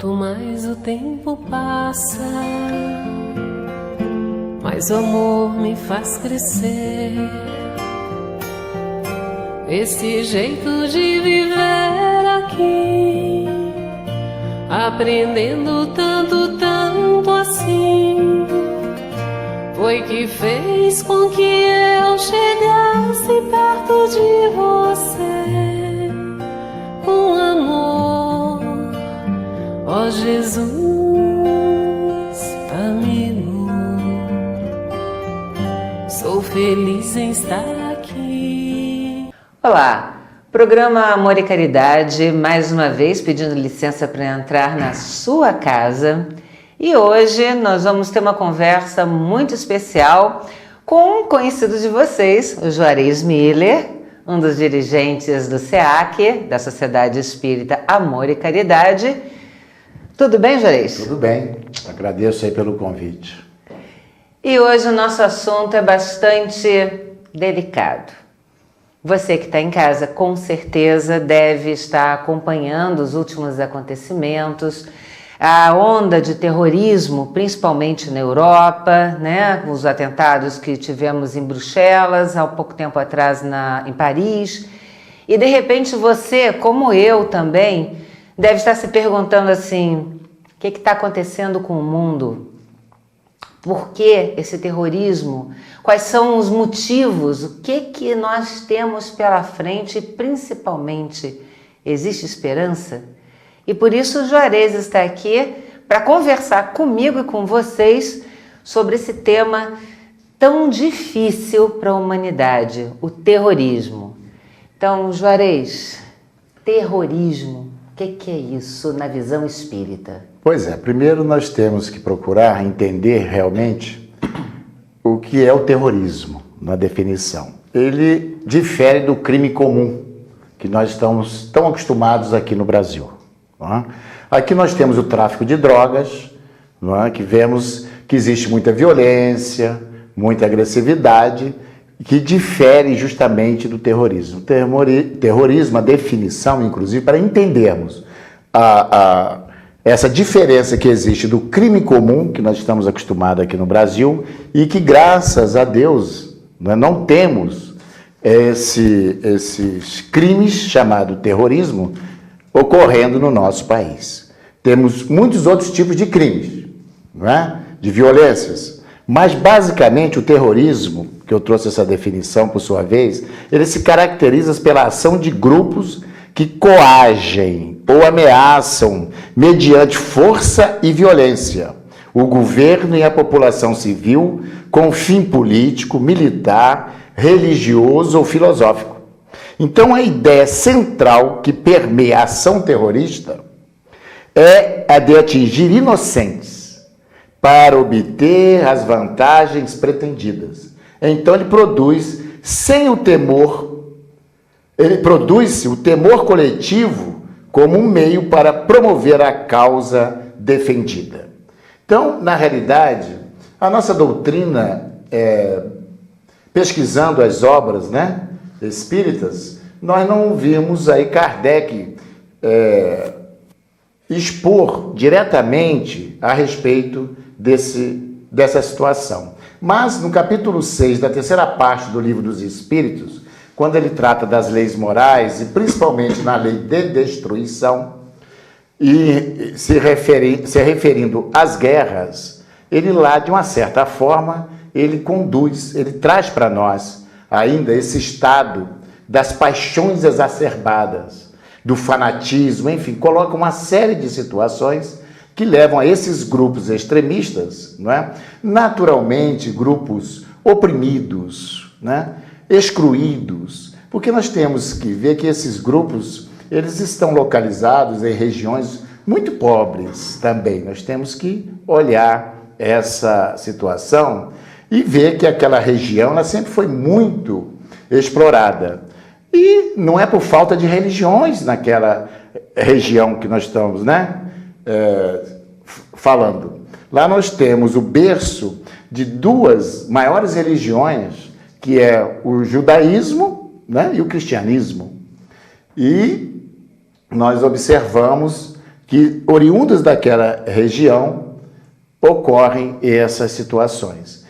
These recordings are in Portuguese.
Quanto mais o tempo passa, mais o amor me faz crescer. Esse jeito de viver aqui, aprendendo tanto, tanto assim, foi que fez com que eu chegasse perto de você com amor, ó Jesus, amigo. Sou feliz em estar aqui. Olá, programa Amor e Caridade, mais uma vez pedindo licença para entrar na sua casa. E hoje nós vamos ter uma conversa muito especial com um conhecido de vocês, o Juarez Miller, um dos dirigentes do SEAC, da Sociedade Espírita Amor e Caridade. Tudo bem, Juarez? Tudo bem, agradeço aí pelo convite. E hoje o nosso assunto é bastante delicado. Você que está em casa com certeza deve estar acompanhando os últimos acontecimentos, a onda de terrorismo, principalmente na Europa, né? Os atentados que tivemos em Bruxelas, há pouco tempo atrás em Paris. E de repente você, como eu também, deve estar se perguntando assim, o que está acontecendo com o mundo? Por que esse terrorismo? Quais são os motivos? O que nós temos pela frente? E principalmente, existe esperança? E por isso o Juarez está aqui para conversar comigo e com vocês sobre esse tema tão difícil para a humanidade, o terrorismo. Então, Juarez, terrorismo, o que é isso na visão espírita? Pois é, primeiro nós temos que procurar entender realmente o que é o terrorismo, na definição. Ele difere do crime comum, que nós estamos tão acostumados aqui no Brasil. Não é? Aqui nós temos o tráfico de drogas, não é? Que vemos que existe muita violência, muita agressividade, que difere justamente do terrorismo. Terrorismo, a definição, inclusive, para entendermos essa diferença que existe do crime comum, que nós estamos acostumados aqui no Brasil, e que, graças a Deus, não temos esses crimes chamados terrorismo ocorrendo no nosso país. Temos muitos outros tipos de crimes, não é? De violências, mas basicamente o terrorismo, que eu trouxe essa definição por sua vez, ele se caracteriza pela ação de grupos que coagem ou ameaçam mediante força e violência o governo e a população civil com fim político, militar, religioso ou filosófico. Então, a ideia central que permeia a ação terrorista é a de atingir inocentes para obter as vantagens pretendidas. Então, ele produz o temor coletivo como um meio para promover a causa defendida. Então, na realidade, a nossa doutrina, pesquisando as obras, né, espíritas, nós não vimos aí Kardec expor diretamente a respeito dessa situação. Mas no capítulo 6 da terceira parte do Livro dos Espíritos, quando ele trata das leis morais, e principalmente na lei de destruição, e se referindo às guerras, ele lá, de uma certa forma, ele traz para nós ainda esse estado das paixões exacerbadas, do fanatismo, enfim, coloca uma série de situações que levam a esses grupos extremistas, não é? Naturalmente, grupos oprimidos, né? Excluídos, porque nós temos que ver que esses grupos, eles estão localizados em regiões muito pobres também. Nós temos que olhar essa situação e ver que aquela região ela sempre foi muito explorada. E não é por falta de religiões naquela região que nós estamos, né, falando. Lá nós temos o berço de duas maiores religiões, que é o judaísmo, né, e o cristianismo. E nós observamos que, oriundas daquela região, ocorrem essas situações.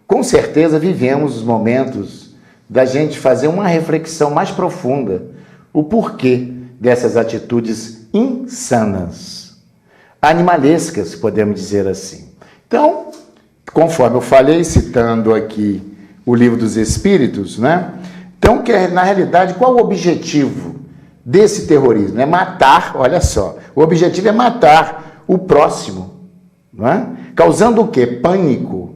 Com certeza vivemos os momentos da gente fazer uma reflexão mais profunda, o porquê dessas atitudes insanas, animalescas, podemos dizer assim. Então, conforme eu falei, citando aqui o Livro dos Espíritos, né? Então, na realidade, qual o objetivo desse terrorismo? É matar, olha só, o objetivo é matar o próximo, não é? Causando o quê? Pânico.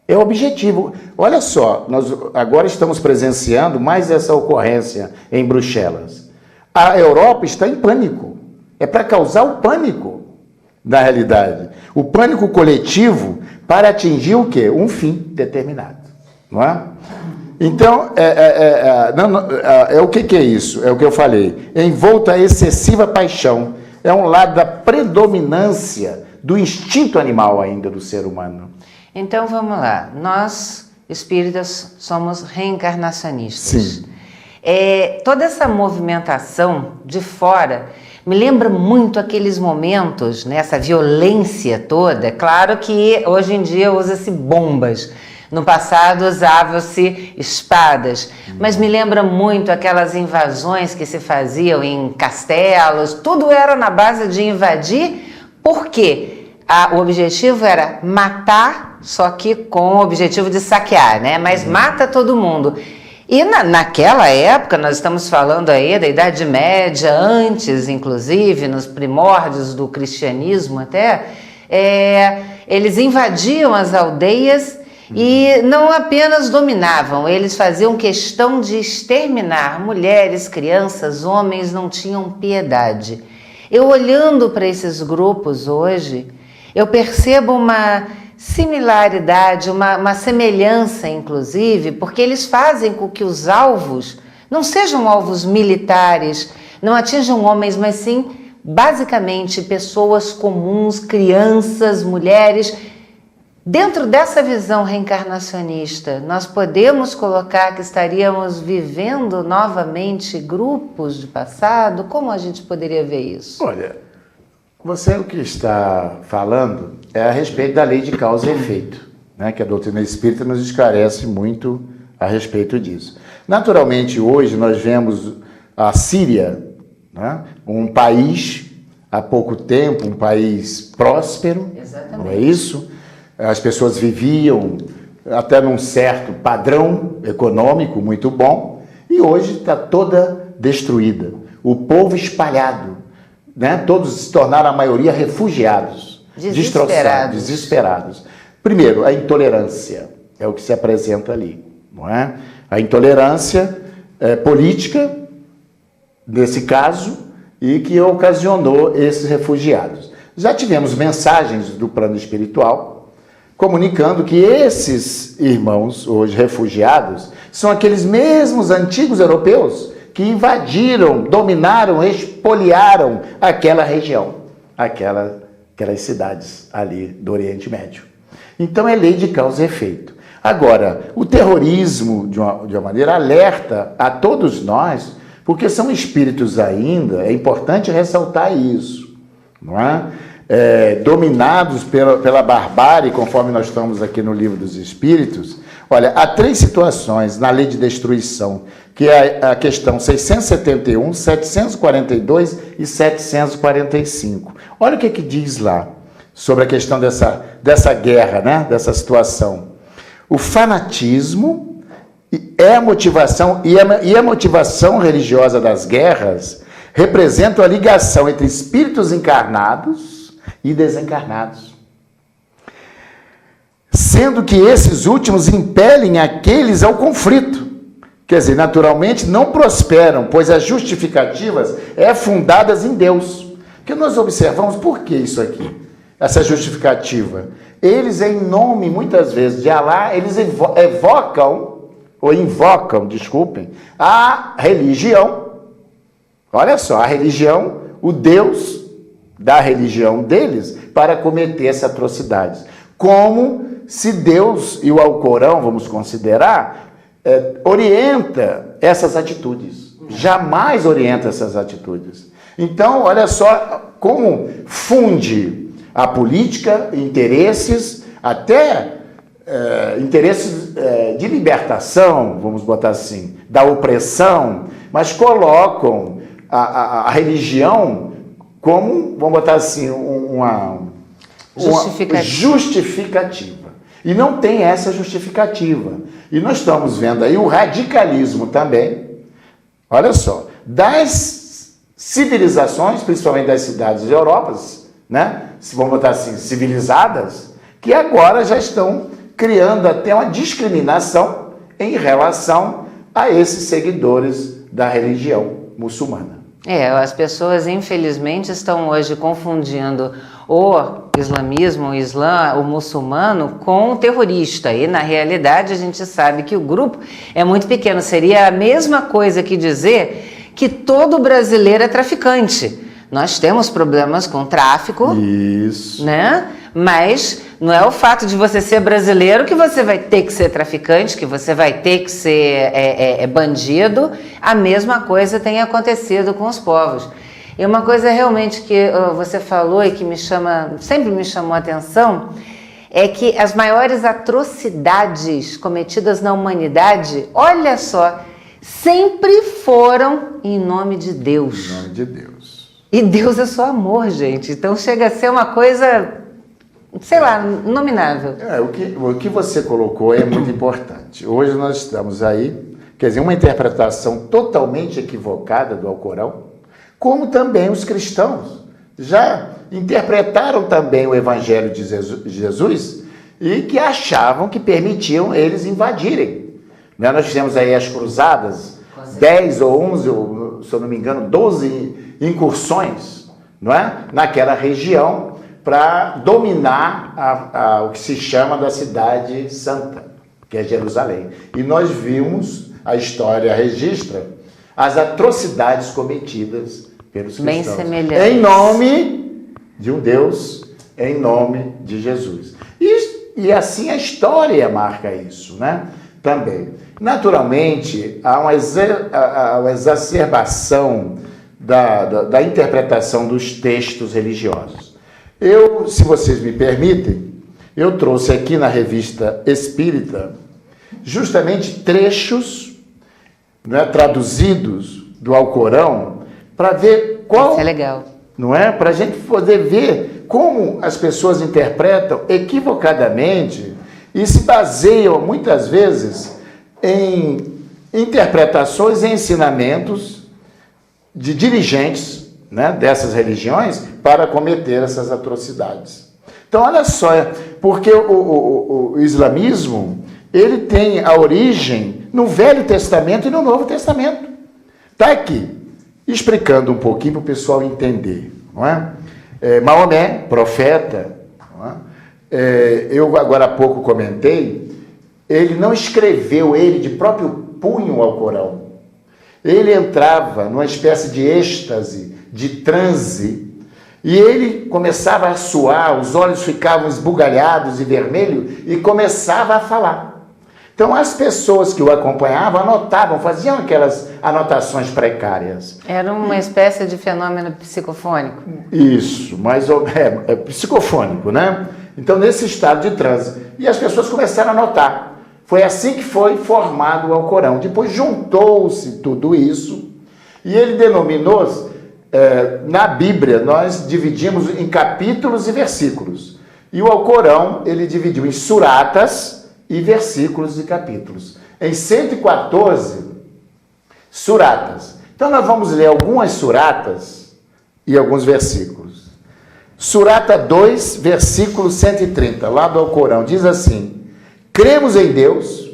É o objetivo. Olha só, nós agora estamos presenciando mais essa ocorrência em Bruxelas. A Europa está em pânico. É para causar o pânico, na realidade. O pânico coletivo para atingir o quê? Um fim determinado, não é? Então, o que é isso? É o que eu falei. Envolta a excessiva paixão. É um lado da predominância do instinto animal ainda do ser humano. Então, vamos lá. Nós, espíritas, somos reencarnacionistas. Sim. Toda essa movimentação de fora me lembra muito aqueles momentos, né, essa violência toda. Claro que hoje em dia usa-se bombas. No passado usavam-se espadas, mas me lembra muito aquelas invasões que se faziam em castelos, tudo era na base de invadir, porque o objetivo era matar, só que com o objetivo de saquear, né? Mas mata todo mundo. E naquela época, nós estamos falando aí da Idade Média, antes inclusive, nos primórdios do cristianismo até, eles invadiam as aldeias. E não apenas dominavam, eles faziam questão de exterminar mulheres, crianças, homens, não tinham piedade. Eu olhando para esses grupos hoje, eu percebo uma similaridade, uma semelhança, inclusive, porque eles fazem com que os alvos não sejam alvos militares, não atinjam homens, mas sim, basicamente, pessoas comuns, crianças, mulheres. Dentro dessa visão reencarnacionista, nós podemos colocar que estaríamos vivendo novamente grupos de passado? Como a gente poderia ver isso? Olha, você o que está falando é a respeito da lei de causa e efeito, né? Que a doutrina espírita nos esclarece muito a respeito disso. Naturalmente, hoje nós vemos a Síria, né? Um país, há pouco tempo, um país próspero. Exatamente. Não é isso? As pessoas viviam até num certo padrão econômico muito bom, e hoje está toda destruída. O povo espalhado, né? Todos se tornaram, a maioria, refugiados, destroçados, desesperados. Primeiro, a intolerância é o que se apresenta ali, não é? A intolerância política, nesse caso, e que ocasionou esses refugiados. Já tivemos mensagens do plano espiritual comunicando que esses irmãos, hoje refugiados, são aqueles mesmos antigos europeus que invadiram, dominaram, expoliaram aquela região, aquelas cidades ali do Oriente Médio. Então é lei de causa e efeito. Agora, o terrorismo, de uma maneira, alerta a todos nós, porque são espíritos ainda, é importante ressaltar isso, não é? Dominados pela barbárie, conforme nós estamos aqui no Livro dos Espíritos. Olha, há 3 situações na lei de destruição, que é a questão 671, 742 e 745. Olha o que diz lá sobre a questão dessa guerra, né? Dessa situação. O fanatismo é a motivação, e a motivação religiosa das guerras representa a ligação entre espíritos encarnados e desencarnados, sendo que esses últimos impelem aqueles ao conflito. Quer dizer, naturalmente não prosperam, pois as justificativas fundadas em Deus. Porque nós observamos, por que isso aqui? Essa justificativa. Eles, em nome, muitas vezes, de Alá, eles invocam, a religião. Olha só, a religião, o Deus da religião deles, para cometer essas atrocidades. Como se Deus e o Alcorão, vamos considerar, orienta essas atitudes. Jamais orienta essas atitudes. Então, olha só como funde a política, interesses, até interesses de libertação, vamos botar assim, da opressão, mas colocam a religião como, vamos botar assim, uma justificativa. E não tem essa justificativa. E nós estamos vendo aí o radicalismo também, olha só, das civilizações, principalmente das cidades da Europa, né? Vamos botar assim, civilizadas, que agora já estão criando até uma discriminação em relação a esses seguidores da religião muçulmana. As pessoas, infelizmente, estão hoje confundindo o islamismo, o islã, o muçulmano com o terrorista. E, na realidade, a gente sabe que o grupo é muito pequeno. Seria a mesma coisa que dizer que todo brasileiro é traficante. Nós temos problemas com tráfico, isso, né? Mas não é o fato de você ser brasileiro que você vai ter que ser traficante, que você vai ter que ser bandido. A mesma coisa tem acontecido com os povos. E uma coisa realmente que você falou e que sempre me chamou a atenção, é que as maiores atrocidades cometidas na humanidade, olha só, sempre foram em nome de Deus. Em nome de Deus. E Deus é só amor, gente. Então chega a ser uma coisa, sei lá, inominável. O que você colocou é muito importante. Hoje nós estamos aí, quer dizer, uma interpretação totalmente equivocada do Alcorão, como também os cristãos já interpretaram também o Evangelho de Jesus e que achavam que permitiam eles invadirem. Nós fizemos aí as cruzadas, 10 ou 11, se eu não me engano, 12 incursões, não é? Naquela região para dominar o que se chama da Cidade Santa, que é Jerusalém. E nós vimos, a história registra, as atrocidades cometidas pelos cristãos. Bem semelhantes. Em nome de um Deus, em nome de Jesus. E assim a história marca isso, né? Também. Naturalmente, há uma exacerbação da interpretação dos textos religiosos. Se vocês me permitem, eu trouxe aqui na Revista Espírita justamente trechos, né, traduzidos do Alcorão para ver qual... Isso é legal. Não é? Para a gente poder ver como as pessoas interpretam equivocadamente e se baseiam muitas vezes em interpretações e ensinamentos de dirigentes, né, dessas religiões para cometer essas atrocidades. Então, olha só, porque o islamismo, ele tem a origem no Velho Testamento e no Novo Testamento. Está aqui, explicando um pouquinho para o pessoal entender. Não é? Maomé, profeta, não é? Eu agora há pouco comentei, ele não escreveu ele de próprio punho ao Corão. Ele entrava numa espécie de êxtase, de transe, e ele começava a suar, os olhos ficavam esbugalhados e vermelhos, e começava a falar. Então, as pessoas que o acompanhavam anotavam, faziam aquelas anotações precárias. Era uma espécie de fenômeno psicofônico. Isso, mas é psicofônico, né? Então, nesse estado de transe. E as pessoas começaram a anotar. Foi assim que foi formado o Alcorão. Depois juntou-se tudo isso e ele denominou, na Bíblia, nós dividimos em capítulos e versículos. E o Alcorão, ele dividiu em suratas e versículos e capítulos. Em 114 suratas. Então, nós vamos ler algumas suratas e alguns versículos. Surata 2, versículo 130, lá do Alcorão, diz assim: cremos em Deus,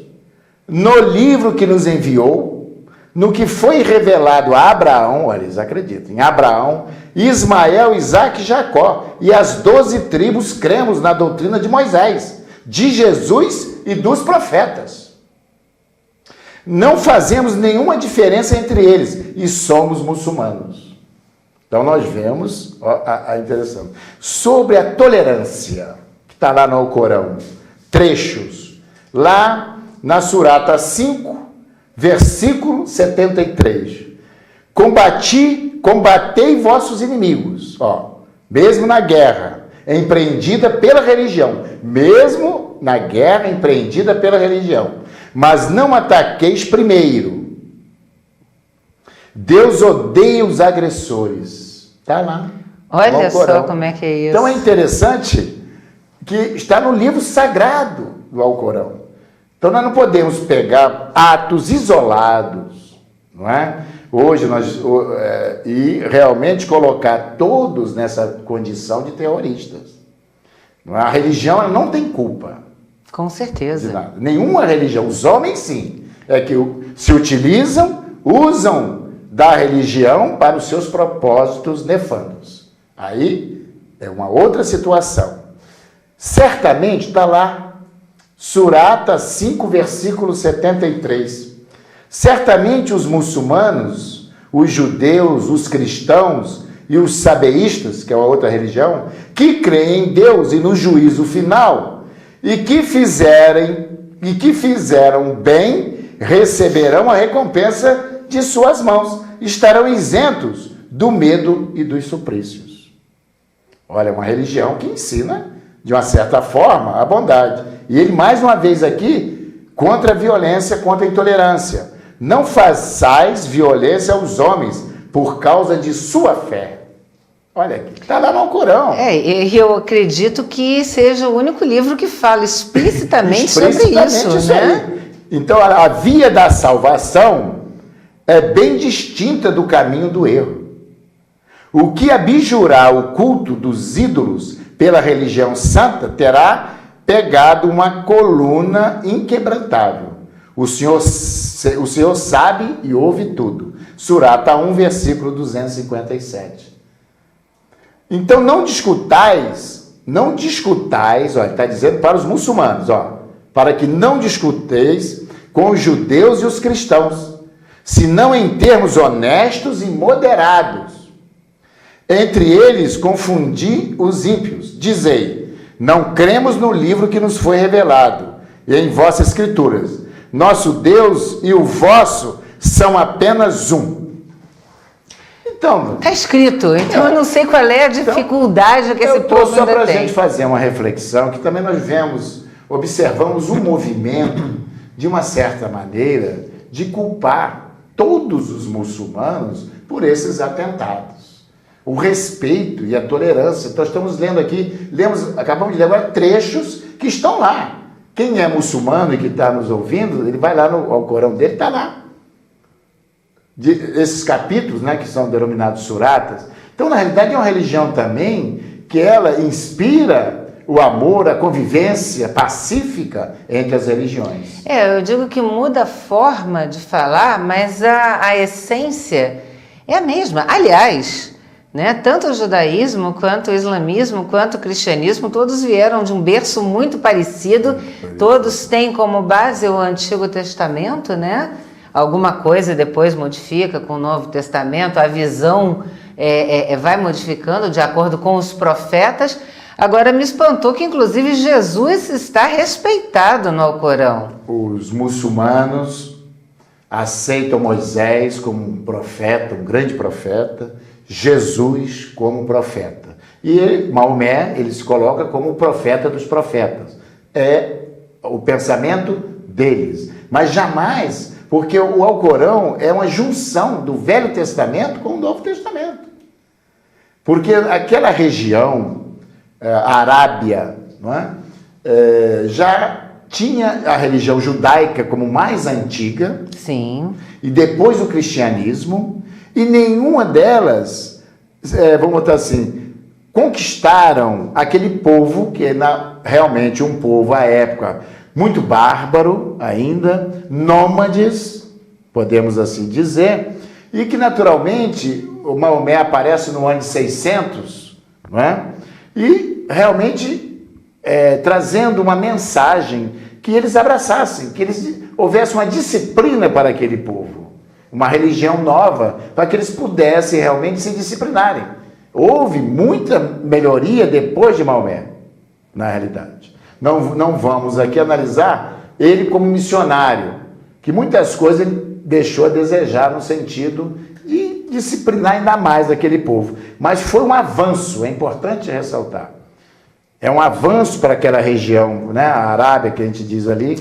no livro que nos enviou, no que foi revelado a Abraão, olha, eles acreditam, em Abraão, Ismael, Isaque e Jacó, e as 12 tribos cremos na doutrina de Moisés, de Jesus e dos profetas. Não fazemos nenhuma diferença entre eles e somos muçulmanos. Então nós vemos a interessante. Sobre a tolerância, que está lá no Alcorão, trechos, lá na Surata 5, versículo 73. Combati combatei vossos inimigos, ó, mesmo na guerra empreendida pela religião, mesmo na guerra empreendida pela religião, mas não ataqueis primeiro. Deus odeia os agressores. Está lá. Olha só como é que é isso. Então é interessante que está no livro sagrado do Alcorão. Então nós não podemos pegar atos isolados, não é? Hoje e realmente colocar todos nessa condição de terroristas. A religião ela não tem culpa. Com certeza. De nada. Nenhuma religião. Os homens sim. É que se usam da religião para os seus propósitos nefandos. Aí é uma outra situação. Certamente está lá, Surata 5, versículo 73. Certamente os muçulmanos, os judeus, os cristãos e os sabeístas, que é uma outra religião, que creem em Deus e no juízo final, e que fizeram bem, receberão a recompensa de suas mãos, estarão isentos do medo e dos suplícios. Olha, uma religião que ensina, de uma certa forma, a bondade. E ele, mais uma vez aqui, contra a violência, contra a intolerância. Não façais violência aos homens por causa de sua fé. Olha aqui, está lá no Alcorão. Eu acredito que seja o único livro que fala explicitamente sobre isso, né? Aí. Então, a via da salvação é bem distinta do caminho do erro. O que abjurar o culto dos ídolos pela religião santa terá pegado uma coluna inquebrantável. O Senhor sabe e ouve tudo. Surata 1, versículo 257. Então não discutais, olha, está dizendo para os muçulmanos, ó, para que não discuteis com os judeus e os cristãos, senão em termos honestos e moderados. Entre eles confundi os ímpios. Dizei, não cremos no livro que nos foi revelado, e em vossas escrituras. Nosso Deus e o vosso são apenas um. Então, está escrito, então eu não sei qual é a dificuldade que esse povo só ainda para a tem. gente fazer uma reflexão, que também nós observamos um movimento, de uma certa maneira, de culpar todos os muçulmanos por esses atentados. O respeito e a tolerância. Então, estamos lendo aqui, acabamos de ler agora trechos que estão lá. Quem é muçulmano e que está nos ouvindo, ele vai lá no Alcorão dele, está lá. Esses capítulos, né, que são denominados suratas. Então, na realidade, é uma religião também que ela inspira o amor, a convivência pacífica entre as religiões. Eu digo que muda a forma de falar, mas a essência é a mesma. Aliás, né, tanto o judaísmo, quanto o islamismo, quanto o cristianismo, todos vieram de um berço muito parecido. Todos têm como base o Antigo Testamento, né? Alguma coisa depois modifica com o Novo Testamento, a visão vai modificando de acordo com os profetas. Agora me espantou que inclusive Jesus está respeitado no Alcorão. Os muçulmanos aceitam Moisés como um profeta, um grande profeta, Jesus como profeta. E Maomé, ele se coloca como o profeta dos profetas. É o pensamento deles. Mas jamais... Porque o Alcorão é uma junção do Velho Testamento com o Novo Testamento. Porque aquela região, a Arábia, não é? Já tinha a religião judaica como mais antiga. Sim. E depois o cristianismo. E nenhuma delas, vamos botar assim, conquistaram aquele povo, que é realmente um povo à época muito bárbaro ainda, nômades, podemos assim dizer, e que naturalmente o Maomé aparece no ano de 600, não é? E realmente trazendo uma mensagem que eles abraçassem, que houvesse uma disciplina para aquele povo, uma religião nova, para que eles pudessem realmente se disciplinarem. Houve muita melhoria depois de Maomé, na realidade. Não vamos aqui analisar ele como missionário, que muitas coisas ele deixou a desejar no sentido de disciplinar ainda mais aquele povo. Mas foi um avanço, é importante ressaltar. É um avanço para aquela região, né? A Arábia, que a gente diz ali,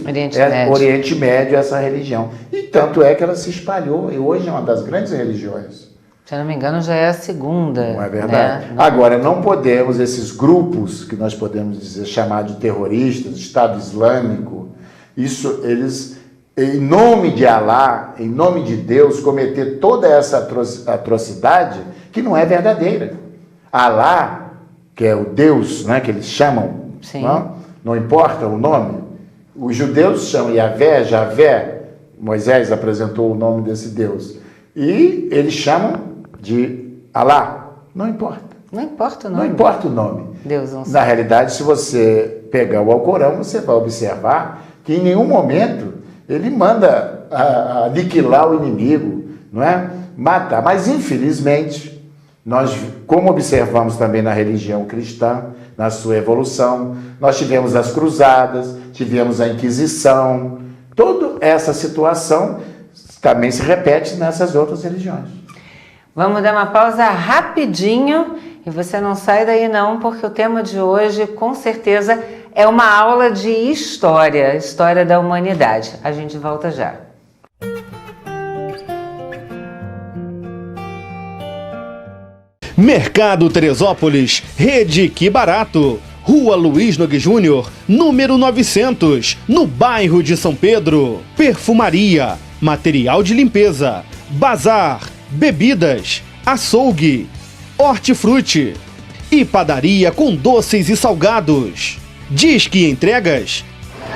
Oriente Médio, essa religião. E tanto é que ela se espalhou, e hoje é uma das grandes religiões. Se eu não me engano, já é a segunda. Não é verdade? Né? Agora, não podemos, esses grupos, que nós podemos dizer, chamar de terroristas, Estado Islâmico, isso, eles, em nome de Alá, em nome de Deus, cometer toda essa atrocidade que não é verdadeira. Alá, que é o Deus, né, que eles chamam, não importa o nome, os judeus chamam Yahvé, Javé, Moisés apresentou o nome desse Deus, e eles chamam de Alá, não importa. Não importa o nome. Não importa o nome. Deus não sabe. Na realidade, se você pegar o Alcorão, você vai observar que em nenhum momento ele manda aniquilar o inimigo, não é? Matar. Mas, infelizmente, nós, como observamos também na religião cristã, na sua evolução, nós tivemos as cruzadas, tivemos a Inquisição, toda essa situação também se repete nessas outras religiões. Vamos dar uma pausa rapidinho e você não sai daí não, porque o tema de hoje, com certeza, é uma aula de história, história da humanidade. A gente volta já. Mercado Teresópolis, Rede Que Barato, Rua Luiz Nogue Júnior, número 900, no bairro de São Pedro. Perfumaria, material de limpeza, bazar, bebidas, açougue, hortifruti e padaria com doces e salgados. Disque Entregas.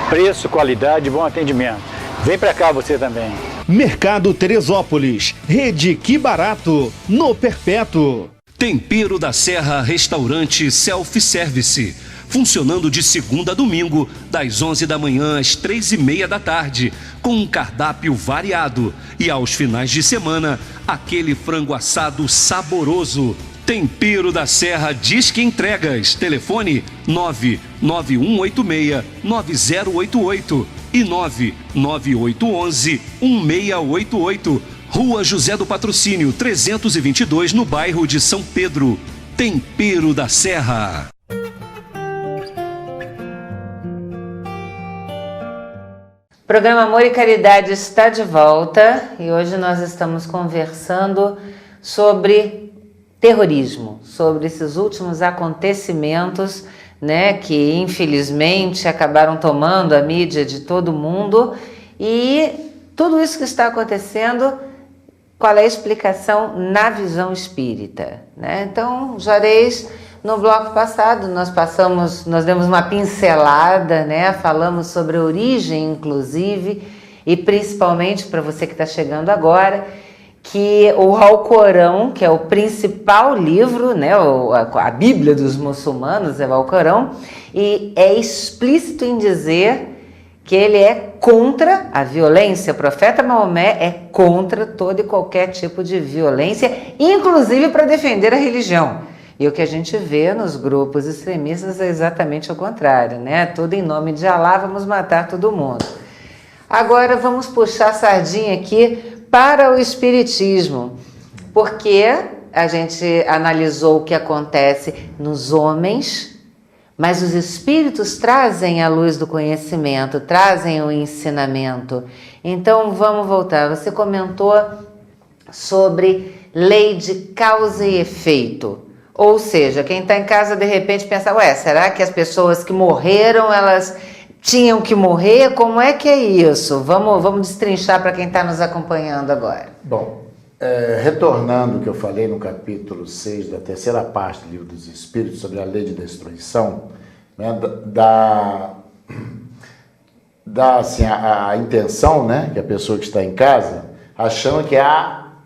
Preço, qualidade, bom atendimento. Vem pra cá você também. Mercado Teresópolis, Rede Que Barato, no Perpétuo. Tempero da Serra Restaurante Self-Service, funcionando de segunda a domingo, das 11 da manhã às 3:30 da tarde, com um cardápio variado. E aos finais de semana, aquele frango assado saboroso. Tempero da Serra Disque Entregas, telefone 99186-9088 e 99811-1688. Rua José do Patrocínio, 322, no bairro de São Pedro. Tempero da Serra. O programa Amor e Caridade está de volta e hoje nós estamos conversando sobre terrorismo, sobre esses últimos acontecimentos, né, que infelizmente acabaram tomando a mídia de todo mundo, e tudo isso que está acontecendo, qual é a explicação na visão espírita, né? Então, Juarez, no bloco passado nós demos uma pincelada, né? Falamos sobre a origem, inclusive, e principalmente para você que está chegando agora, que o Alcorão, que é o principal livro, né? A Bíblia dos muçulmanos é o Alcorão, e é explícito em dizer que ele é contra a violência. O profeta Maomé é contra todo e qualquer tipo de violência, inclusive para defender a religião. E o que a gente vê nos grupos extremistas é exatamente o contrário, né? Tudo em nome de Alá, vamos matar todo mundo. Agora vamos puxar a sardinha aqui para o espiritismo, porque a gente analisou o que acontece nos homens, mas os espíritos trazem a luz do conhecimento, trazem o ensinamento. Então vamos voltar. Você comentou sobre lei de causa e efeito. Ou seja, quem está em casa de repente pensa, será que as pessoas que morreram, elas tinham que morrer? Como é que é isso? Vamos destrinchar para quem está nos acompanhando agora. Bom, retornando ao que eu falei no capítulo 6 da terceira parte do Livro dos Espíritos, sobre a lei de destruição, né, dá assim, a intenção, né, que a pessoa que está em casa, achando que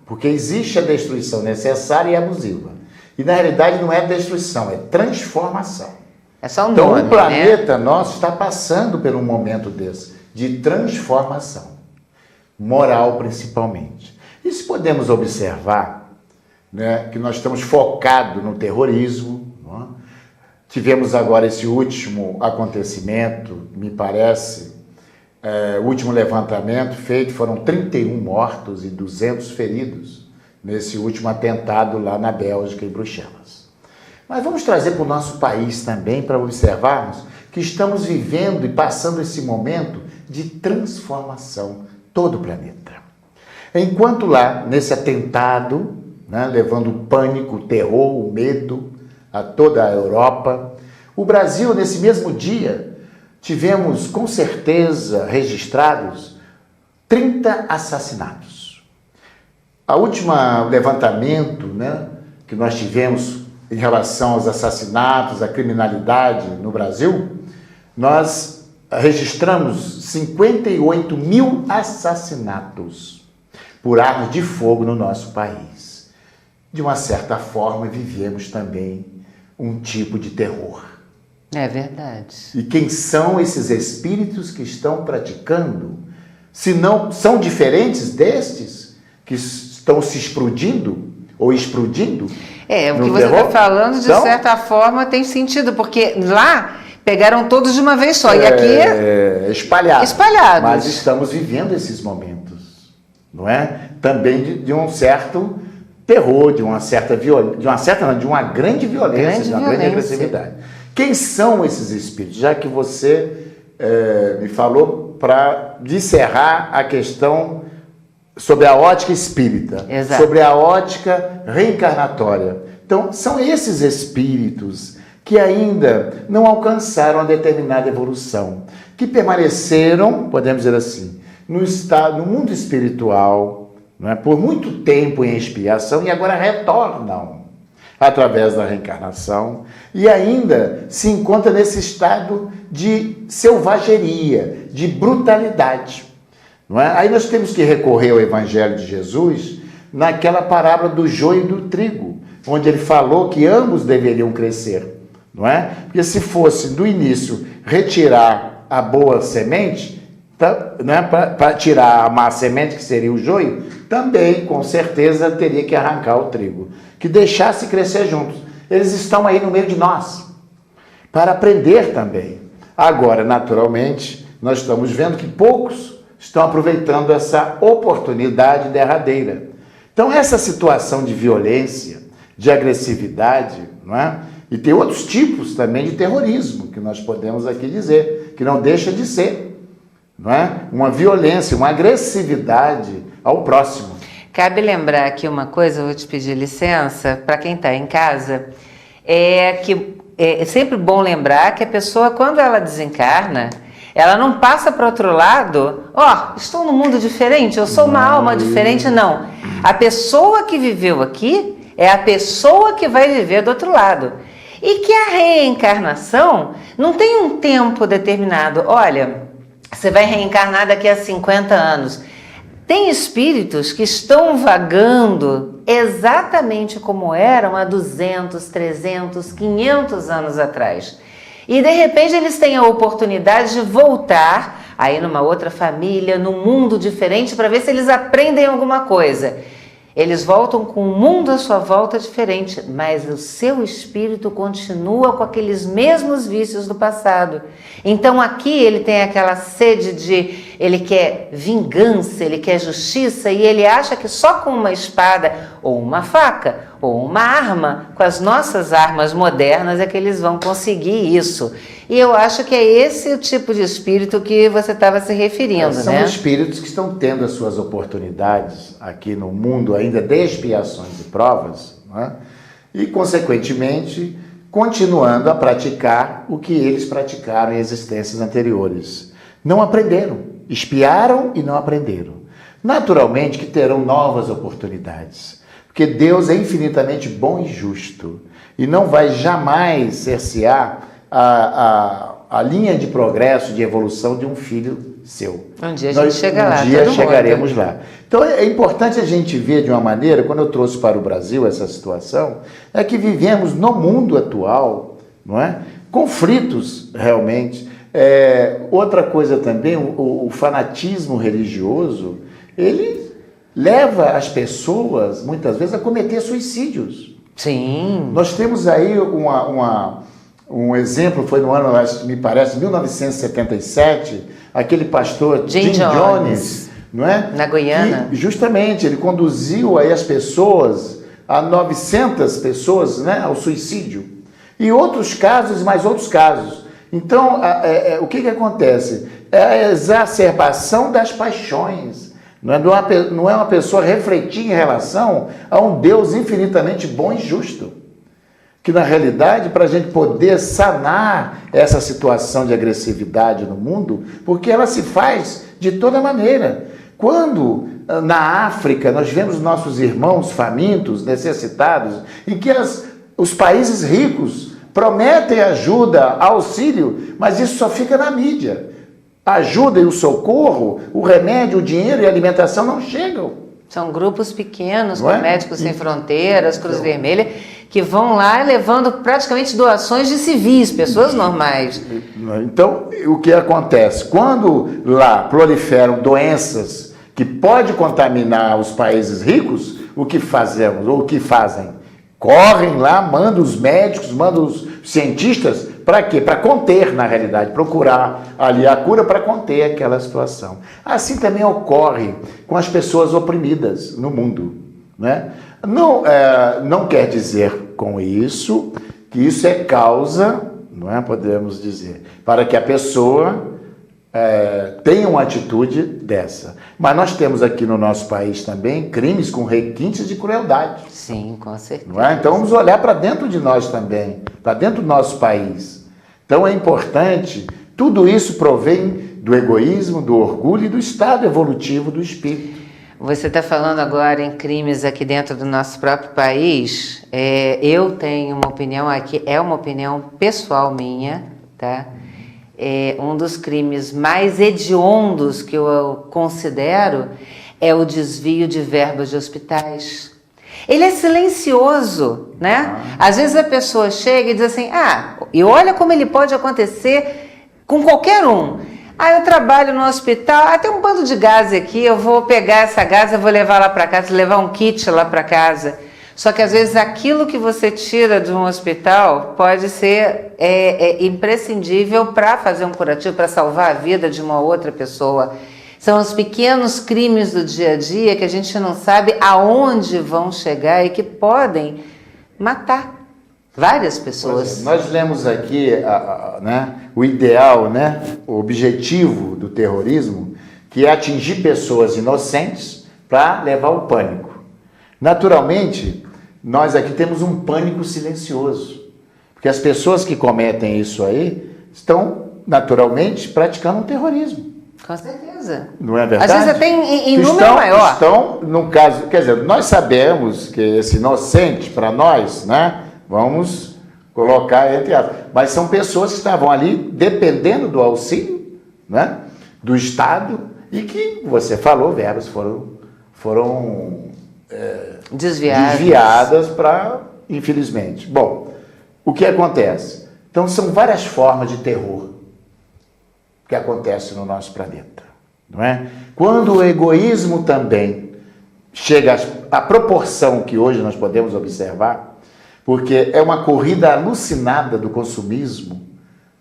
porque existe a destruição necessária e abusiva. E na realidade não é destruição, é transformação. É só então o planeta nosso está passando por um momento desse, de transformação, moral principalmente. E se podemos observar, né, que nós estamos focados no terrorismo, não é? Tivemos agora esse último acontecimento, me parece, o último levantamento feito, foram 31 mortos e 200 feridos nesse último atentado lá na Bélgica, em Bruxelas. Mas vamos trazer para o nosso país também, para observarmos que estamos vivendo e passando esse momento de transformação, todo o planeta. Enquanto lá, nesse atentado, né, levando o pânico, o terror, o medo a toda a Europa, o Brasil, nesse mesmo dia, tivemos com certeza registrados 30 assassinatos. A última levantamento, né, que nós tivemos em relação aos assassinatos, à criminalidade no Brasil, nós registramos 58 mil assassinatos por armas de fogo no nosso país. De uma certa forma, vivemos também um tipo de terror. É verdade. E quem são esses espíritos que estão praticando? Se não são diferentes destes que estão se explodindo ou explodindo? O que você está falando, de certa forma, tem sentido, porque lá pegaram todos de uma vez só, e aqui espalhados. Espalhados. Mas estamos vivendo esses momentos, não é? Também de um certo terror, de uma grande violência, de uma grande agressividade. Quem são esses espíritos? Já que você me falou para encerrar a questão sobre a ótica espírita, exato, sobre a ótica reencarnatória. Então, são esses espíritos que ainda não alcançaram a determinada evolução, que permaneceram, podemos dizer assim, no mundo espiritual, não é, por muito tempo em expiação e agora retornam através da reencarnação e ainda se encontra nesse estado de selvageria, de brutalidade. Não é? Aí nós temos que recorrer ao Evangelho de Jesus naquela parábola do joio e do trigo, onde ele falou que ambos deveriam crescer. Não é? Porque se fosse, do início, retirar a boa semente, né, para tirar a má semente, que seria o joio, também, com certeza, teria que arrancar o trigo. Que deixasse crescer juntos. Eles estão aí no meio de nós, para aprender também. Agora, naturalmente, nós estamos vendo que poucos estão aproveitando essa oportunidade derradeira. Então, essa situação de violência, de agressividade, não é? E tem outros tipos também de terrorismo, que nós podemos aqui dizer, que não deixa de ser, não é? Uma violência, uma agressividade ao próximo. Cabe lembrar aqui uma coisa, eu vou te pedir licença, para quem está em casa, é que é sempre bom lembrar que a pessoa, quando ela desencarna, ela não passa para outro lado, estou num mundo diferente, eu sou uma alma diferente, não. A pessoa que viveu aqui é a pessoa que vai viver do outro lado. E que a reencarnação não tem um tempo determinado. Olha, você vai reencarnar daqui a 50 anos. Tem espíritos que estão vagando exatamente como eram há 200, 300, 500 anos atrás. E de repente eles têm a oportunidade de voltar aí numa outra família, num mundo diferente, para ver se eles aprendem alguma coisa. Eles voltam com um mundo à sua volta diferente, mas o seu espírito continua com aqueles mesmos vícios do passado. Então aqui ele tem aquela sede ele quer vingança, ele quer justiça, e ele acha que só com uma espada ou uma faca ou uma arma, com as nossas armas modernas, é que eles vão conseguir isso. E eu acho que é esse o tipo de espírito que você estava se referindo, São né? espíritos que estão tendo as suas oportunidades aqui no mundo ainda de expiações e provas, né? E, consequentemente, continuando a praticar o que eles praticaram em existências anteriores. Não aprenderam, expiaram e não aprenderam. Naturalmente que terão novas oportunidades, porque Deus é infinitamente bom e justo e não vai jamais cercear a linha de progresso, de evolução de um filho seu. Um dia a gente chega lá. Um dia chegaremos lá. Então é importante a gente ver de uma maneira, quando eu trouxe para o Brasil essa situação, é que vivemos no mundo atual, não é? Conflitos realmente. Outra coisa também, o fanatismo religioso, ele leva as pessoas, muitas vezes, a cometer suicídios. Sim. Nós temos aí um exemplo, foi no ano, me parece, 1977, aquele pastor Jim Jones, não é? Na Guiana. E, justamente, ele conduziu aí as pessoas, a 900 pessoas, né, ao suicídio. E outros casos, mais outros casos. Então, o que acontece? É a exacerbação das paixões. Não é uma pessoa refletir em relação a um Deus infinitamente bom e justo. Que, na realidade, para a gente poder sanar essa situação de agressividade no mundo, porque ela se faz de toda maneira. Quando, na África, nós vemos nossos irmãos famintos, necessitados, em que os países ricos prometem ajuda, auxílio, mas isso só fica na mídia. A ajuda e o socorro, o remédio, o dinheiro e a alimentação não chegam. São grupos pequenos, Não como é? Médicos Sem Fronteiras, Cruz Vermelha, que vão lá levando praticamente doações de civis, pessoas normais. Então, o que acontece? Quando lá proliferam doenças que podem contaminar os países ricos, o que fazemos, ou o que fazem? Correm lá, mandam os médicos, mandam os cientistas, para quê? Para conter, na realidade, procurar ali a cura para conter aquela situação. Assim também ocorre com as pessoas oprimidas no mundo, né? Não quer dizer com isso que isso é causa, não é? Podemos dizer, para que a pessoa tenha uma atitude dessa. Mas nós temos aqui no nosso país também crimes com requintes de crueldade. Sim, com certeza. Não é? Então vamos olhar para dentro de nós também, para dentro do nosso país. Então é importante, tudo isso provém do egoísmo, do orgulho e do estado evolutivo do espírito. Você está falando agora em crimes aqui dentro do nosso próprio país. Eu tenho uma opinião aqui, é uma opinião pessoal minha, tá? Um dos crimes mais hediondos que eu considero é o desvio de verbas de hospitais. Ele é silencioso, né? Às vezes a pessoa chega e diz assim, e olha como ele pode acontecer com qualquer um. Eu trabalho no hospital, tem um bando de gás aqui, eu vou pegar essa gás e vou levar lá para casa, levar um kit lá para casa. Só que às vezes aquilo que você tira de um hospital pode ser imprescindível para fazer um curativo, para salvar a vida de uma outra pessoa. São os pequenos crimes do dia a dia que a gente não sabe aonde vão chegar e que podem matar várias pessoas. Nós lemos aqui o ideal, o objetivo do terrorismo, que é atingir pessoas inocentes para levar o pânico. Naturalmente, nós aqui temos um pânico silencioso, porque as pessoas que cometem isso aí estão, naturalmente, praticando um terrorismo. Com certeza. Não é verdade? Às vezes até em número maior. Estão, no caso, quer dizer, nós sabemos que esse inocente, para nós, vamos colocar entre aspas, mas são pessoas que estavam ali dependendo do auxílio, do Estado, e que, você falou, verbas foram desviadas para, infelizmente. Bom, o que acontece? Então, são várias formas de terror que acontece no nosso planeta, não é? Quando o egoísmo também chega à proporção que hoje nós podemos observar, porque é uma corrida alucinada do consumismo,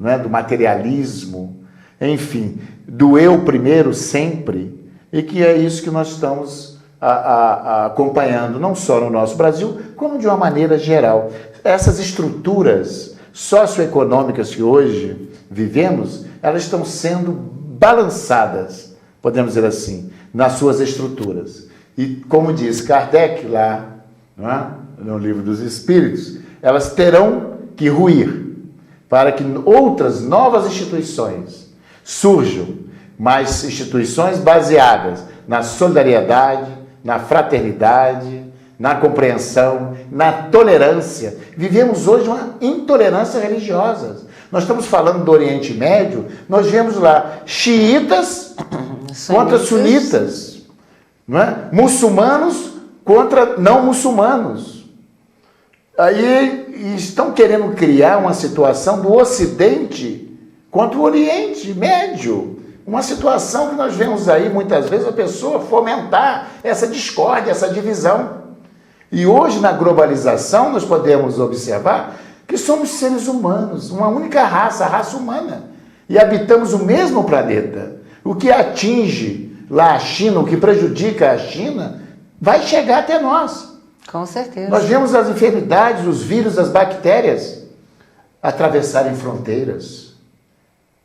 não é? Do materialismo, enfim, do eu primeiro sempre, e que é isso que nós estamos acompanhando, não só no nosso Brasil, como de uma maneira geral. Essas estruturas socioeconômicas que hoje vivemos, elas estão sendo balançadas, podemos dizer assim, nas suas estruturas. E como diz Kardec lá, no Livro dos Espíritos, elas terão que ruir para que outras novas instituições surjam, mas instituições baseadas na solidariedade, na fraternidade, na compreensão, na tolerância. Vivemos hoje uma intolerância religiosa. Nós estamos falando do Oriente Médio, nós vemos lá xiitas contra sunitas, não é? Muçulmanos contra não muçulmanos. Aí estão querendo criar uma situação do Ocidente contra o Oriente Médio. Uma situação que nós vemos aí, muitas vezes, a pessoa fomentar essa discórdia, essa divisão. E hoje, na globalização, nós podemos observar que somos seres humanos, uma única raça, a raça humana, e habitamos o mesmo planeta. O que atinge lá a China, o que prejudica a China, vai chegar até nós. Com certeza. Nós vemos as enfermidades, os vírus, as bactérias atravessarem fronteiras.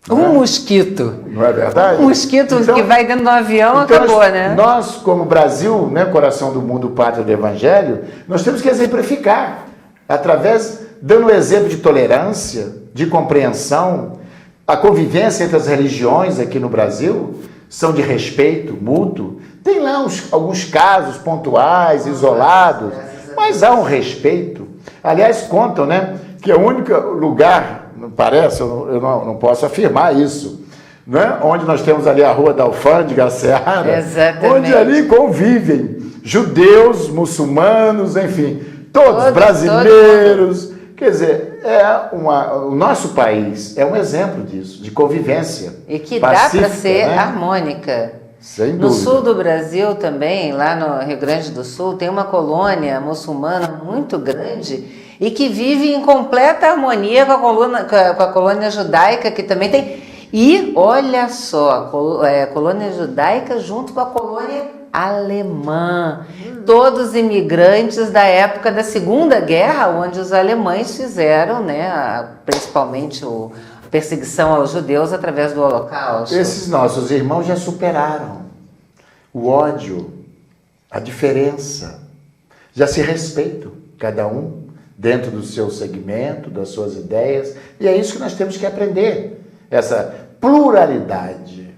Um mosquito. Não é verdade? Um mosquito Então, que vai dentro do avião, então acabou, né? Nós, como Brasil, né, coração do mundo, pátria do Evangelho, nós temos que exemplificar, dando um exemplo de tolerância, de compreensão. A convivência entre as religiões aqui no Brasil são de respeito mútuo. Tem lá alguns casos pontuais, isolados, mas há um respeito. Aliás, contam, né, que é o único lugar, parece, eu não posso afirmar isso, né, onde nós temos ali a Rua da Alfândega, a Seara, exatamente, onde ali convivem judeus, muçulmanos, enfim, todos brasileiros. Quer dizer, o nosso país é um exemplo disso, de convivência. E que dá para ser, né, harmônica. Sem dúvida. No sul do Brasil também, lá no Rio Grande do Sul, tem uma colônia muçulmana muito grande e que vive em completa harmonia com a colônia judaica, que também tem. E olha só, colônia judaica junto com a colônia alemã. Todos imigrantes da época da Segunda Guerra, onde os alemães fizeram, né, principalmente a perseguição aos judeus através do Holocausto. Esses nossos irmãos já superaram o ódio, a diferença, já se respeitam, cada um dentro do seu segmento, das suas ideias, e é isso que nós temos que aprender, essa pluralidade.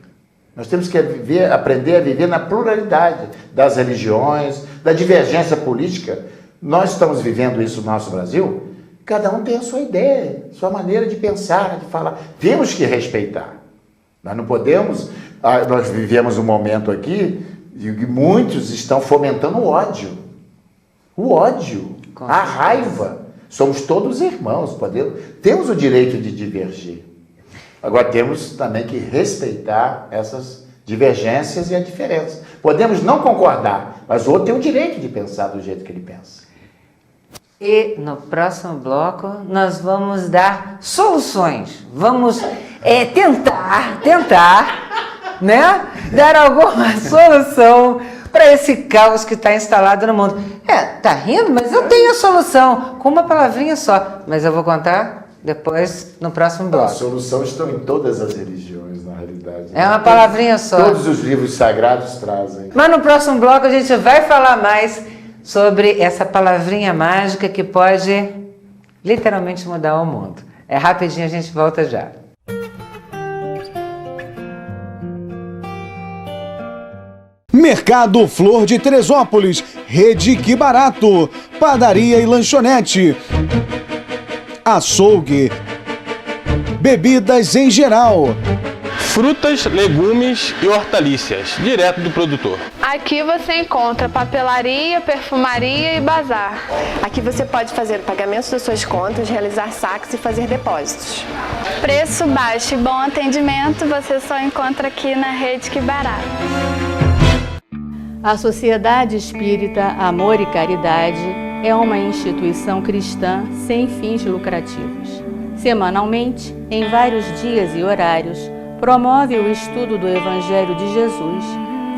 Nós temos que aprender a viver na pluralidade das religiões, da divergência política. Nós estamos vivendo isso no nosso Brasil. Cada um tem a sua ideia, sua maneira de pensar, de falar. Temos que respeitar. Nós não podemos... Nós vivemos um momento aqui em que muitos estão fomentando o ódio. O ódio, a raiva. Somos todos irmãos, temos o direito de divergir. Agora temos também que respeitar essas divergências e a diferença. Podemos não concordar, mas o outro tem o direito de pensar do jeito que ele pensa. E no próximo bloco nós vamos dar soluções. Vamos tentar, né, dar alguma solução para esse caos que está instalado no mundo. Tá rindo? Mas eu tenho a solução, com uma palavrinha só. Mas eu vou contar depois no próximo bloco. A solução está em todas as religiões, na realidade. É uma palavrinha só. Todos os livros sagrados trazem. Mas no próximo bloco a gente vai falar mais sobre essa palavrinha mágica que pode literalmente mudar o mundo. Rapidinho, a gente volta já. Mercado Flor de Teresópolis, Rede Que Barato, padaria e lanchonete, açougue, bebidas em geral, frutas, legumes e hortaliças, direto do produtor. Aqui você encontra papelaria, perfumaria e bazar. Aqui você pode fazer o pagamento das suas contas, realizar saques e fazer depósitos. Preço baixo e bom atendimento você só encontra aqui na Rede Que Barato. A Sociedade Espírita Amor e Caridade é uma instituição cristã sem fins lucrativos. Semanalmente, em vários dias e horários, promove o estudo do Evangelho de Jesus,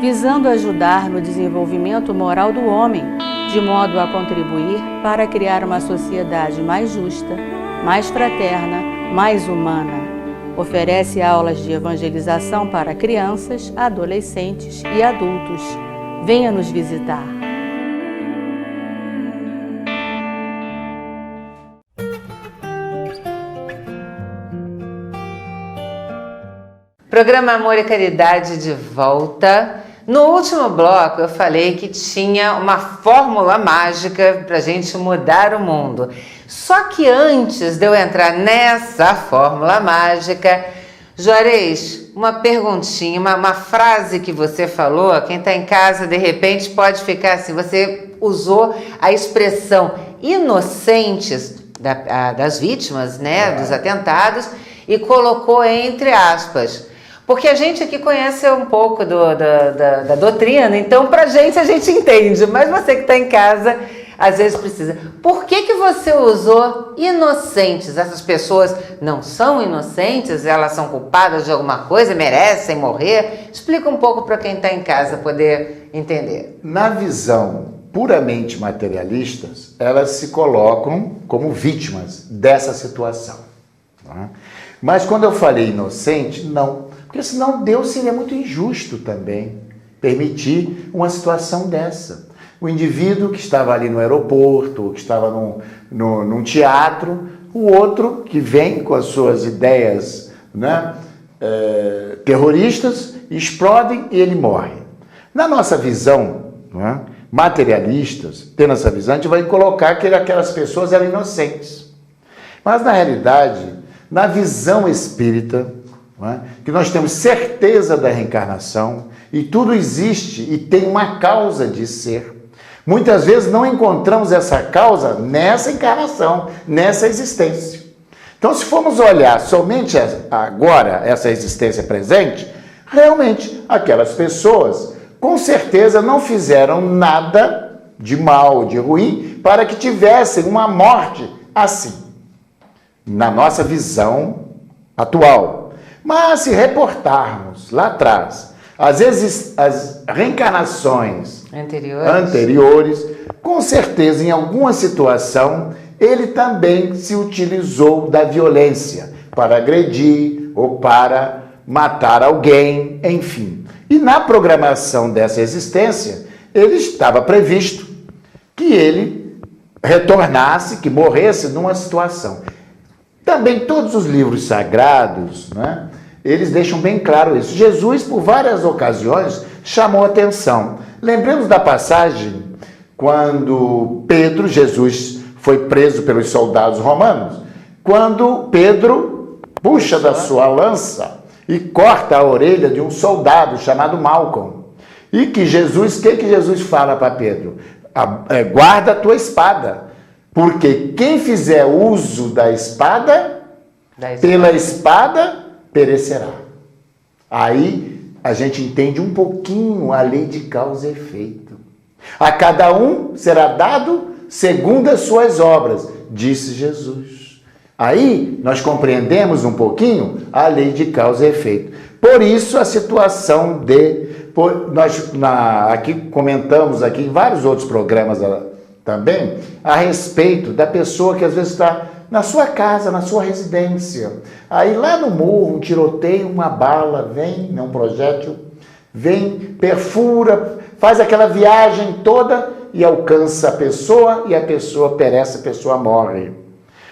visando ajudar no desenvolvimento moral do homem, de modo a contribuir para criar uma sociedade mais justa, mais fraterna, mais humana. Oferece aulas de evangelização para crianças, adolescentes e adultos. Venha nos visitar. Programa Amor e Caridade de volta. No último bloco eu falei que tinha uma fórmula mágica para a gente mudar o mundo. Só que antes de eu entrar nessa fórmula mágica, Juarez, uma perguntinha, uma frase que você falou, quem está em casa de repente pode ficar assim, você usou a expressão inocentes das vítimas, né, dos atentados, e colocou entre aspas. Porque a gente aqui conhece um pouco da doutrina, então pra gente a gente entende, mas você que está em casa, às vezes precisa. Por que você usou inocentes? Essas pessoas não são inocentes? Elas são culpadas de alguma coisa? Merecem morrer? Explica um pouco para quem está em casa poder entender. Na visão puramente materialistas, elas se colocam como vítimas dessa situação. Tá? Mas quando eu falei inocente, não. Porque senão Deus seria muito injusto também permitir uma situação dessa. O indivíduo que estava ali no aeroporto, que estava num teatro, o outro que vem com as suas ideias, né, terroristas, explodem e ele morre. Na nossa visão, né, materialistas, tendo essa visão, a gente vai colocar que aquelas pessoas eram inocentes. Mas na realidade, na visão espírita, né, que nós temos certeza da reencarnação e tudo existe e tem uma causa de ser. Muitas vezes não encontramos essa causa nessa encarnação, nessa existência. Então, se formos olhar somente agora essa existência presente, realmente aquelas pessoas com certeza não fizeram nada de mal, de ruim, para que tivessem uma morte assim, na nossa visão atual. Mas se reportarmos lá atrás, às vezes as reencarnações anteriores, com certeza em alguma situação, ele também se utilizou da violência para agredir ou para matar alguém, enfim. E na programação dessa existência, ele estava previsto que ele retornasse, que morresse numa situação. Também todos os livros sagrados, né, eles deixam bem claro isso. Jesus, por várias ocasiões, chamou atenção. Lembremos da passagem quando Jesus foi preso pelos soldados romanos, quando Pedro puxa da sua lança e corta a orelha de um soldado chamado Malcolm. E que Jesus fala para Pedro? Guarda a tua espada, porque quem fizer uso da espada, pela espada perecerá. Aí a gente entende um pouquinho a lei de causa e efeito. A cada um será dado segundo as suas obras, disse Jesus. Aí nós compreendemos um pouquinho a lei de causa e efeito. Por isso a situação aqui comentamos aqui em vários outros programas também a respeito da pessoa que às vezes está na sua casa, na sua residência. Aí lá no morro, um tiroteio, uma bala vem, um projétil, vem, perfura, faz aquela viagem toda e alcança a pessoa e a pessoa perece, a pessoa morre.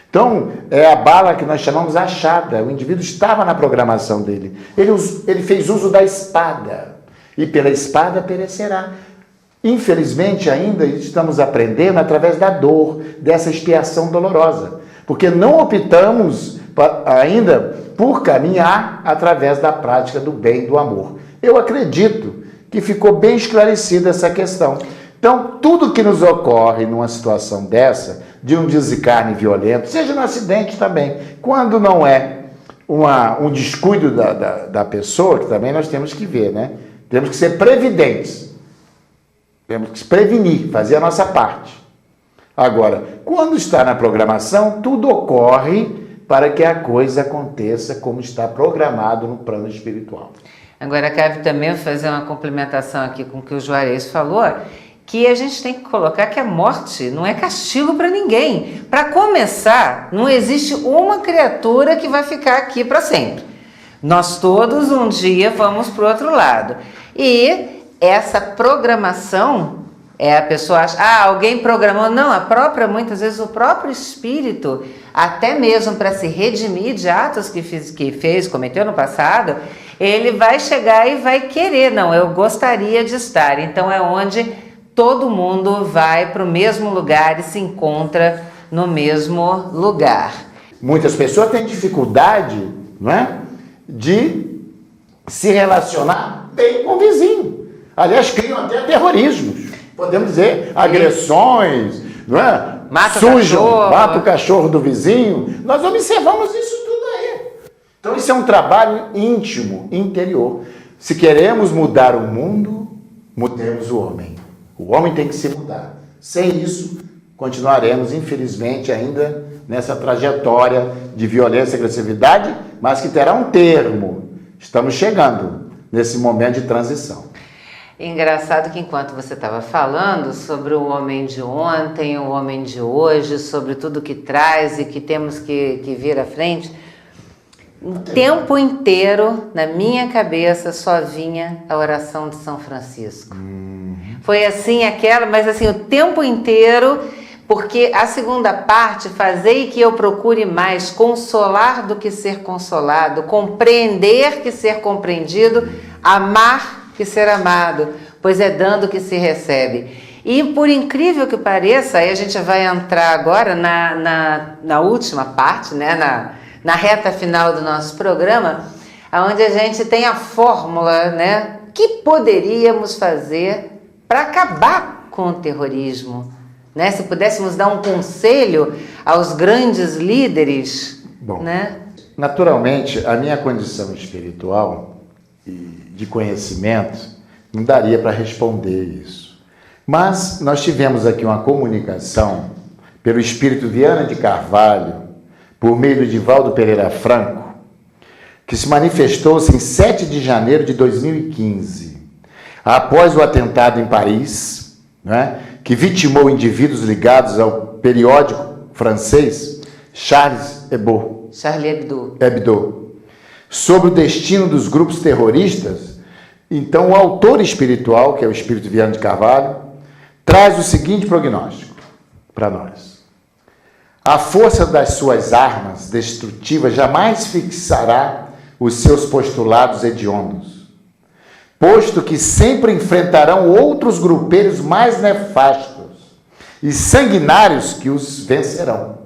Então, é a bala que nós chamamos achada. O indivíduo estava na programação dele. Ele fez uso da espada e pela espada perecerá. Infelizmente, ainda estamos aprendendo através da dor, dessa expiação dolorosa, porque não optamos ainda por caminhar através da prática do bem e do amor. Eu acredito que ficou bem esclarecida essa questão. Então, tudo que nos ocorre numa situação dessa, de um desencarne violento, seja no acidente também, quando não é um descuido da pessoa, que também nós temos que ver, né? Temos que ser previdentes. Temos que se prevenir, fazer a nossa parte. Agora, quando está na programação, tudo ocorre para que a coisa aconteça como está programado no plano espiritual. Agora, cabe também fazer uma complementação aqui com o que o Juarez falou, que a gente tem que colocar que a morte não é castigo para ninguém. Para começar, não existe uma criatura que vai ficar aqui para sempre. Nós todos um dia vamos para o outro lado. E essa programação, a pessoa acha, alguém programou. Não, muitas vezes o próprio espírito, até mesmo para se redimir de atos que cometeu no passado, ele vai chegar e vai querer, não, eu gostaria de estar. Então é onde todo mundo vai para o mesmo lugar e se encontra no mesmo lugar. Muitas pessoas têm dificuldade, não é, de se relacionar bem com o vizinho. Aliás, criam até terrorismos. Podemos dizer, agressões, não é? Mata o cachorro do vizinho. Nós observamos isso tudo aí. Então isso é um trabalho íntimo, interior. Se queremos mudar o mundo, mudemos o homem. O homem tem que se mudar. Sem isso, continuaremos, infelizmente, ainda nessa trajetória de violência e agressividade, mas que terá um termo. Estamos chegando nesse momento de transição. Engraçado que enquanto você estava falando sobre o homem de ontem, o homem de hoje, sobre tudo que traz e que temos que vir à frente, o tempo inteiro, na minha cabeça, só vinha a oração de São Francisco. Foi assim mas assim, o tempo inteiro, porque a segunda parte, fazei que eu procure mais consolar do que ser consolado, compreender que ser compreendido, amar que ser amado, pois é dando que se recebe. E por incrível que pareça, aí a gente vai entrar agora na última parte, né, na reta final do nosso programa, onde a gente tem a fórmula, né, que poderíamos fazer para acabar com o terrorismo. Né? Se pudéssemos dar um conselho aos grandes líderes. Bom, né? Naturalmente, a minha condição espiritual e de conhecimento não daria para responder isso. Mas nós tivemos aqui uma comunicação pelo Espírito Viana de Carvalho, por meio do Divaldo Pereira Franco, que se manifestou-se em 7 de janeiro de 2015, após o atentado em Paris, né, que vitimou indivíduos ligados ao periódico francês Charlie Hebdo, sobre o destino dos grupos terroristas. Então, o autor espiritual, que é o Espírito Viana de Carvalho, traz o seguinte prognóstico para nós: a força das suas armas destrutivas jamais fixará os seus postulados hediondos, posto que sempre enfrentarão outros grupeiros mais nefastos e sanguinários que os vencerão.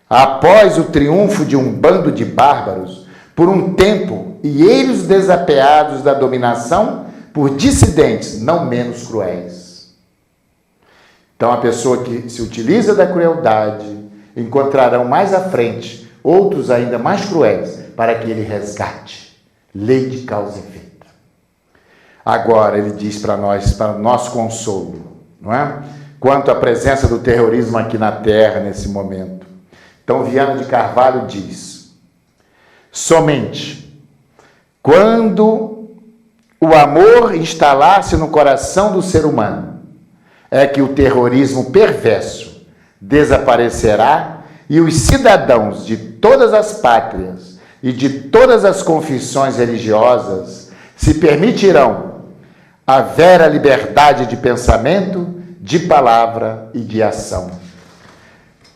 Após o triunfo de um bando de bárbaros, por um tempo, e eles desapeados da dominação por dissidentes não menos cruéis. Então, a pessoa que se utiliza da crueldade encontrarão mais à frente outros ainda mais cruéis para que ele resgate. Lei de causa e efeito. Agora, ele diz para nós, para o nosso consolo, não é? Quanto à presença do terrorismo aqui na Terra nesse momento. Então, Viana de Carvalho diz: somente quando o amor instalar-se no coração do ser humano é que o terrorismo perverso desaparecerá e os cidadãos de todas as pátrias e de todas as confissões religiosas se permitirão a vera liberdade de pensamento, de palavra e de ação.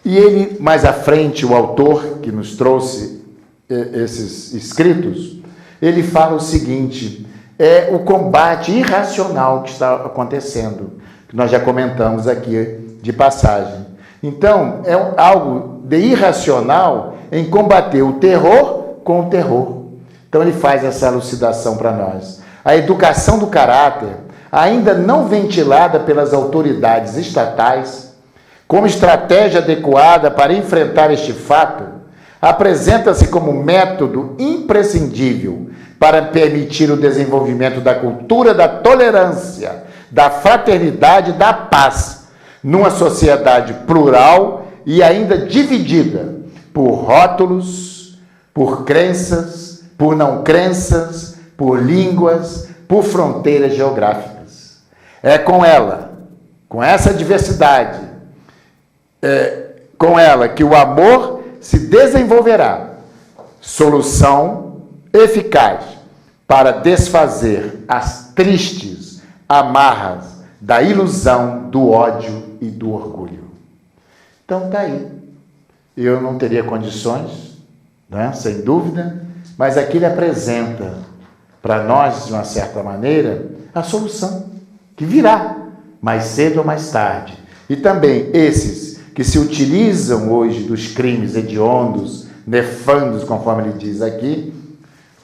E ele, mais à frente, o autor que nos trouxe esses escritos, ele fala o seguinte: é o combate irracional que está acontecendo, que nós já comentamos aqui de passagem. Então, é algo de irracional em combater o terror com o terror. Então, ele faz essa elucidação para nós. A educação do caráter, ainda não ventilada pelas autoridades estatais, como estratégia adequada para enfrentar este fato, apresenta-se como método imprescindível para permitir o desenvolvimento da cultura da tolerância, da fraternidade e da paz, numa sociedade plural e ainda dividida por rótulos, por crenças, por não crenças, por línguas, por fronteiras geográficas. É com ela, com essa diversidade, com ela que o amor se desenvolverá, solução eficaz para desfazer as tristes amarras da ilusão, do ódio e do orgulho. Então tá aí. Eu não teria condições, né, sem dúvida, mas aqui ele apresenta para nós, de uma certa maneira, a solução, que virá mais cedo ou mais tarde. E também esses que se utilizam hoje dos crimes hediondos, nefandos, conforme ele diz aqui,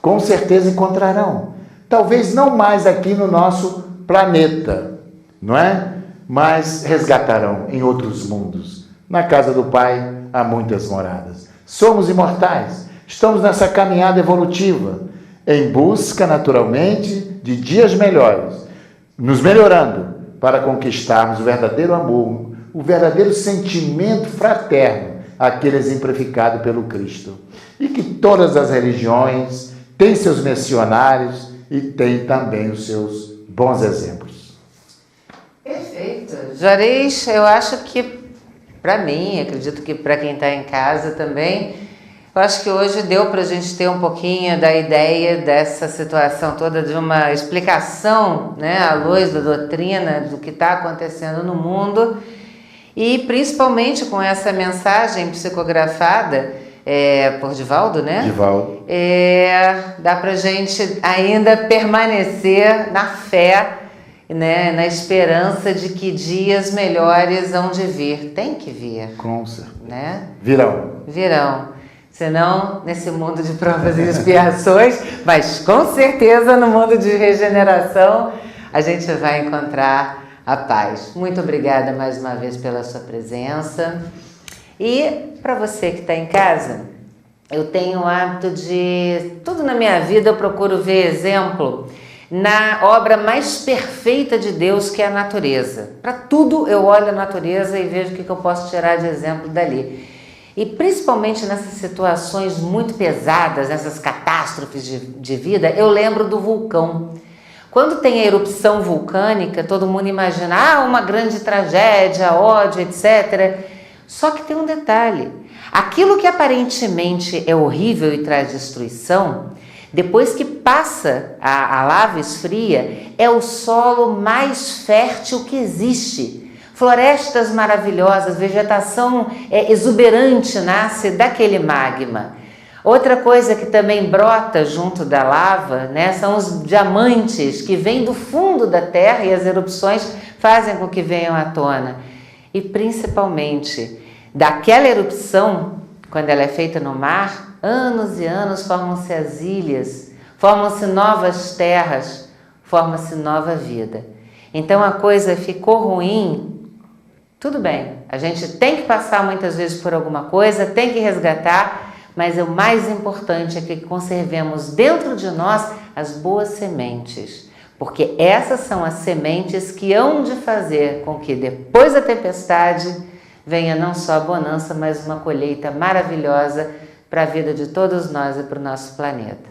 com certeza encontrarão. Talvez não mais aqui no nosso planeta, não é? Mas resgatarão em outros mundos. Na casa do Pai há muitas moradas. Somos imortais. Estamos nessa caminhada evolutiva, em busca, naturalmente, de dias melhores, nos melhorando, para conquistarmos o verdadeiro amor, o verdadeiro sentimento fraterno, aquele exemplificado pelo Cristo. E que todas as religiões têm seus missionários e têm também os seus bons exemplos. Perfeito. Juarez, eu acho que, para mim, acredito que para quem está em casa também, eu acho que hoje deu para a gente ter um pouquinho da ideia dessa situação toda, de uma explicação, né, à luz da doutrina, do que está acontecendo no mundo, e principalmente com essa mensagem psicografada por Divaldo, né? Divaldo. Dá para a gente ainda permanecer na fé, né, na esperança de que dias melhores hão de vir. Tem que vir. Com certeza. Né? Virão. Senão, nesse mundo de provas e expiações, mas com certeza no mundo de regeneração, a gente vai encontrar a paz. Muito obrigada mais uma vez pela sua presença. E para você que está em casa, eu tenho o hábito de... Tudo na minha vida eu procuro ver exemplo na obra mais perfeita de Deus, que é a natureza. Para tudo eu olho a natureza e vejo o que eu posso tirar de exemplo dali. E principalmente nessas situações muito pesadas, nessas catástrofes de vida, eu lembro do vulcão. Quando tem a erupção vulcânica, todo mundo imagina uma grande tragédia, ódio, etc. Só que tem um detalhe. Aquilo que aparentemente é horrível e traz destruição, depois que passa a lava esfria, é o solo mais fértil que existe. Florestas maravilhosas, vegetação exuberante nasce daquele magma. Outra coisa que também brota junto da lava, né, são os diamantes que vêm do fundo da terra e as erupções fazem com que venham à tona. E principalmente, daquela erupção, quando ela é feita no mar, anos e anos formam-se as ilhas, formam-se novas terras, forma-se nova vida. Então a coisa ficou ruim. Tudo bem, a gente tem que passar muitas vezes por alguma coisa, tem que resgatar, mas o mais importante é que conservemos dentro de nós as boas sementes, porque essas são as sementes que hão de fazer com que depois da tempestade venha não só a bonança, mas uma colheita maravilhosa para a vida de todos nós e para o nosso planeta.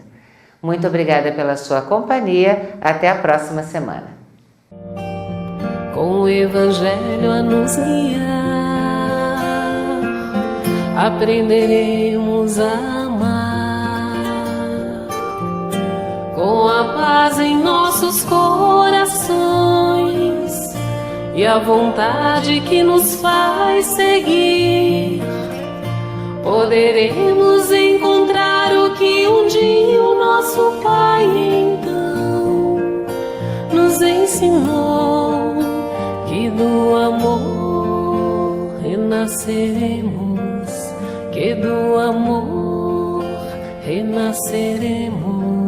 Muito obrigada pela sua companhia, até a próxima semana. Com o Evangelho a nos guiar, aprenderemos a amar. Com a paz em nossos corações e a vontade que nos faz seguir, poderemos encontrar o que um dia o nosso Pai então nos ensinou. Que do amor renasceremos, que do amor renasceremos.